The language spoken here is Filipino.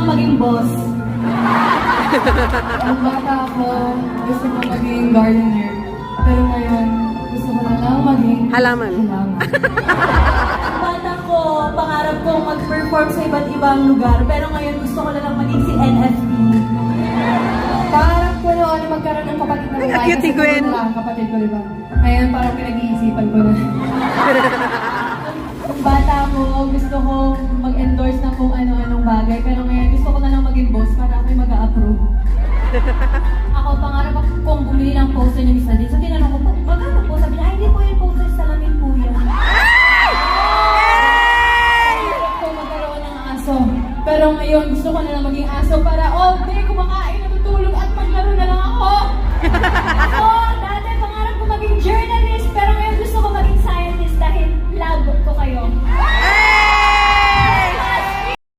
maging boss. Ang bata ako, gusto ko maging gardener. Pero ngayon, gusto ko na lang maging Halaman. Ang bata ko, pangarap kong mag-perform sa iba't ibang lugar. Pero ngayon gusto ko na lang maging si NFT. Pangarap ko noon na magkaroon ng kapatid na babae. Cute ni Gwen. Kasi lang kapatid ko, diba? Ngayon parang pinag-iisipan ko na. Nung bata ko, gusto ko mag-endorse ng kung ano-anong bagay. Pero ngayon gusto ko na lang maging boss para ako'y mag-a-approve. Ako, pangarap ako kung bumili ng poster ni Miss Nadine. So, tinanong ko po, magkano po? Sabi niya, ay, hindi po yung poster, salamin po yan. Pangarap ko magkaroon ng aso. Pero ngayon, gusto ko na lang maging aso para all day kumakain, natutulog at maglaro na lang ako. Ako, dati pangarap ko maging journalist.